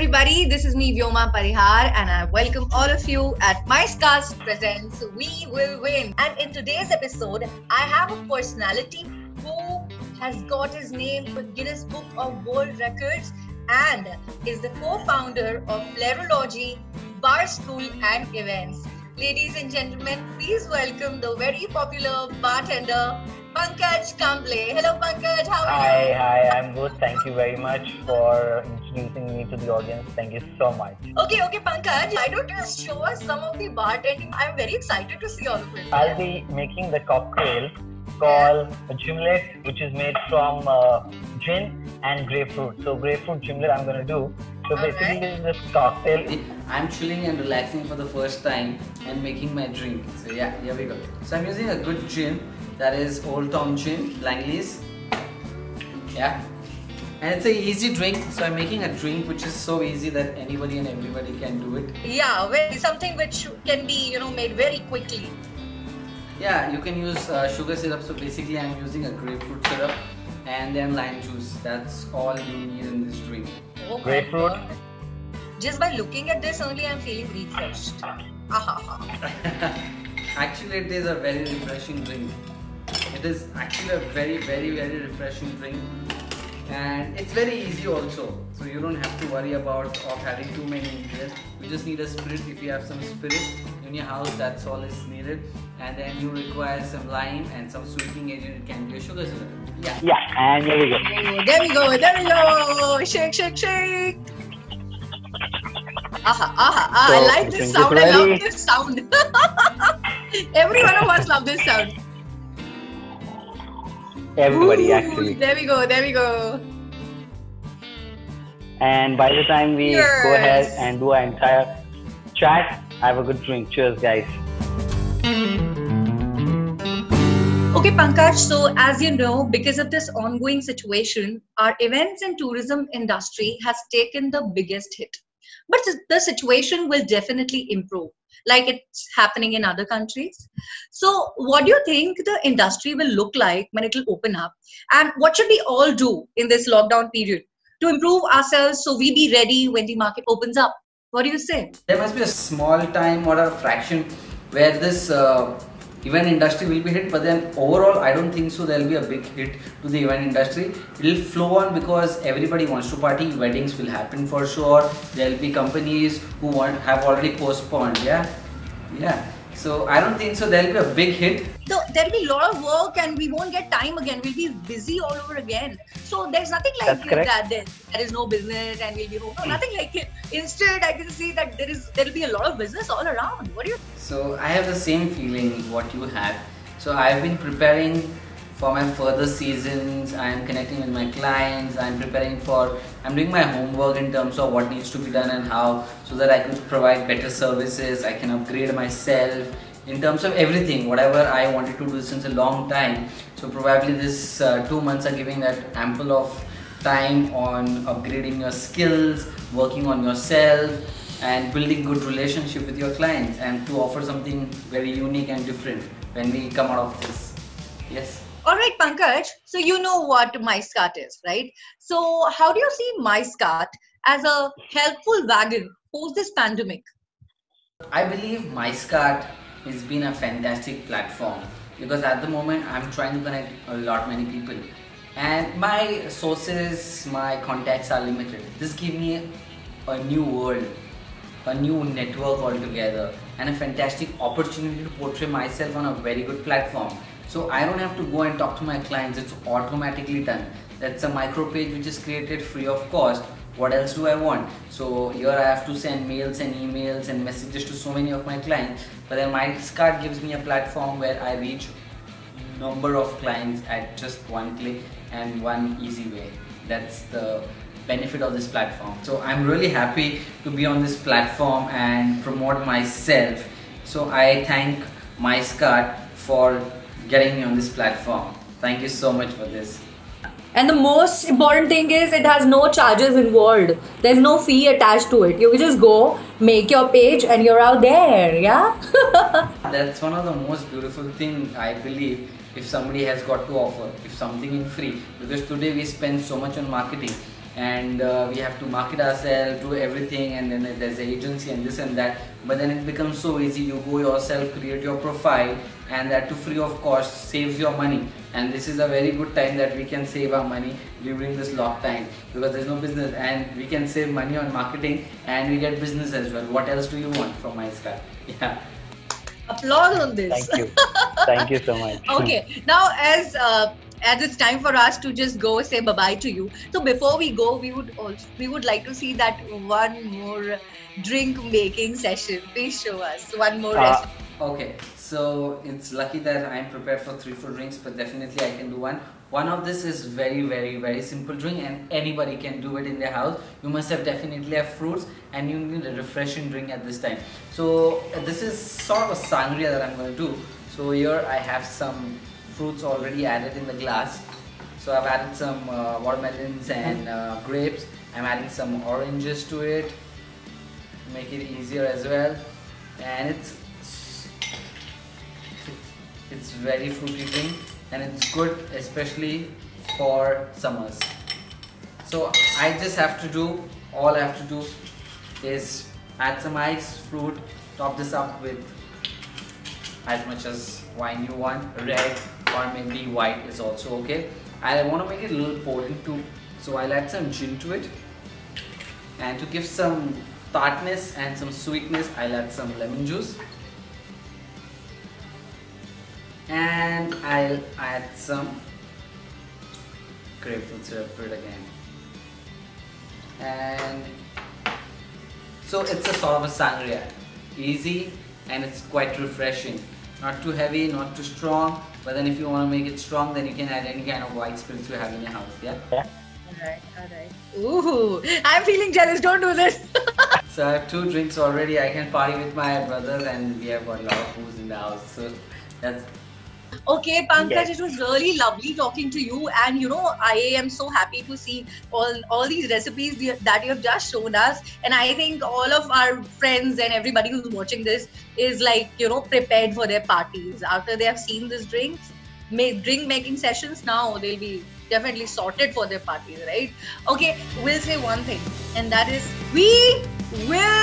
everybody, this is me Vyoma Parihar and I welcome all of you at MICEcast presents We Will Win. And in today's episode, I have a personality who has got his name in the Guinness Book of World Records and is the co-founder of Flairology, Bar School and Events. Ladies and gentlemen, please welcome the very popular bartender, Pankaj Kamble. Hello Pankaj, how are you? Hi, I'm good. Thank you very much for introducing me to the audience. Thank you so much. Okay, Pankaj, why don't you show us some of the bartending? I'm very excited to see all of it. I'll be making the cocktail called a gimlet, which is made from gin and grapefruit. So grapefruit gimlet I'm going to do. So basically this cocktail. I'm chilling and relaxing for the first time and making my drink. So yeah, here we go. So I'm using a good gin, that is Old Tom Gin, Langley's. Yeah. And it's an easy drink, so I'm making a drink which is so easy that anybody and everybody can do it. Yeah, something which can be, made very quickly. Yeah, you can use sugar syrup. So basically I'm using a grapefruit syrup and then lime juice. That's all you need in this drink. Oh grapefruit. Just by looking at this only, I'm feeling refreshed. Actually, it is a very refreshing drink. It is actually a very refreshing drink, and it's very easy also. So you don't have to worry about having too many ingredients. You just need a spirit. If you have some spirit in your house, that's all is needed. And then you require some lime and some sweetening agent. It can be a sugar syrup. Yeah, and here we go. There we go. Shake. I like this sound. I love this sound. Every one of us love this sound. Everybody actually. There we go. And by the time we go ahead and do our entire chat, I have a good drink. Cheers, guys. Okay, Pankaj, so as you know, because of this ongoing situation, our events and tourism industry has taken the biggest hit. But the situation will definitely improve, like it's happening in other countries. So what do you think the industry will look like when it will open up? And what should we all do in this lockdown period to improve ourselves so we be ready when the market opens up? What do you say? There must be a small time or a fraction where this event industry will be hit, but then overall I don't think so there'll be a big hit to the event industry. It'll flow on because everybody wants to party. Weddings will happen for sure. There'll be companies who have already postponed. Yeah. So I don't think so there'll be a big hit. So there'll be a lot of work and we won't get time again. We'll be busy all over again. So there's nothing like that. There is no business and we'll be home. No, nothing like it. Instead, I can see that there'll be a lot of business all around. What do you? So I have the same feeling what you have. So I've been preparing for my further seasons. I'm connecting with my clients. I'm doing my homework in terms of what needs to be done and how, so that I can provide better services. I can upgrade myself in terms of everything, whatever I wanted to do since a long time. So probably this 2 months are giving that ample of time on upgrading your skills, working on yourself, and building good relationship with your clients, and to offer something very unique and different when we come out of this. Yes. All right, Pankaj. So you know what MICEcast is, right? So how do you see MICEcast as a helpful wagon post this pandemic? I believe MICEcast has been a fantastic platform because at the moment I'm trying to connect many people, and my sources, my contacts are limited. This gives me a new world, a new network altogether, and a fantastic opportunity to portray myself on a very good platform. So I don't have to go and talk to my clients, it's automatically done. That's a micro page which is created free of cost. What else do I want? So here I have to send mails and emails and messages to so many of my clients, but then MICEcast gives me a platform where I reach number of clients at just one click and one easy way. That's the benefit of this platform. So I'm really happy to be on this platform and promote myself. So I thank MICEcast for getting me on this platform. Thank you so much for this. And the most important thing is it has no charges involved. There's no fee attached to it. You can just go, make your page and you're out there, yeah? That's one of the most beautiful things I believe if somebody has got to offer, if something is free. Because today we spend so much on marketing and we have to market ourselves, do everything, and then there's the agency and this and that. But then it becomes so easy. You go yourself, create your profile, and that too free of cost, saves your money. And this is a very good time that we can save our money during this lock time, because there's no business and we can save money on marketing and we get business as well. What else do you want from MyScart? Yeah. Applause on this. Thank you. Thank you so much. Okay, now as it's time for us to just go say bye bye to you. So before we go, we would like to see that one more drink making session. Please show us one more recipe. Okay, so it's lucky that I'm prepared for 3-4 drinks, but definitely I can do one. One of this is very simple drink, and anybody can do it in their house. You must have definitely have fruits, and you need a refreshing drink at this time. So this is sort of a sangria that I'm going to do. So here I have some fruits already added in the glass. So I've added some watermelons and grapes. I'm adding some oranges to it, make it easier as well. And it's very fruity drink, and it's good especially for summers. So all I have to do is add some ice, fruit, top this up with as much as wine you want, red or maybe white is also okay. I want to make it a little potent too, so I'll add some gin to it, and to give some tartness and some sweetness I'll add some lemon juice, and I'll add some grapefruit syrup to it again. And so it's a sort of a sangria, easy, and it's quite refreshing. Not too heavy, not too strong, but then if you want to make it strong, then you can add any kind of white spirits you have in your house. Yeah. Alright. Ooh, I'm feeling jealous. Don't do this. So I have 2 drinks already. I can party with my brothers, and we have got a lot of booze in the house. So that's. Okay, Pankaj, Yes. it was really lovely talking to you, and I am so happy to see all these recipes that you have just shown us, and I think all of our friends and everybody who's watching this is prepared for their parties after they have seen these drinks, drink making sessions. Now they'll be definitely sorted for their parties, right? Okay, we'll say one thing, and that is we will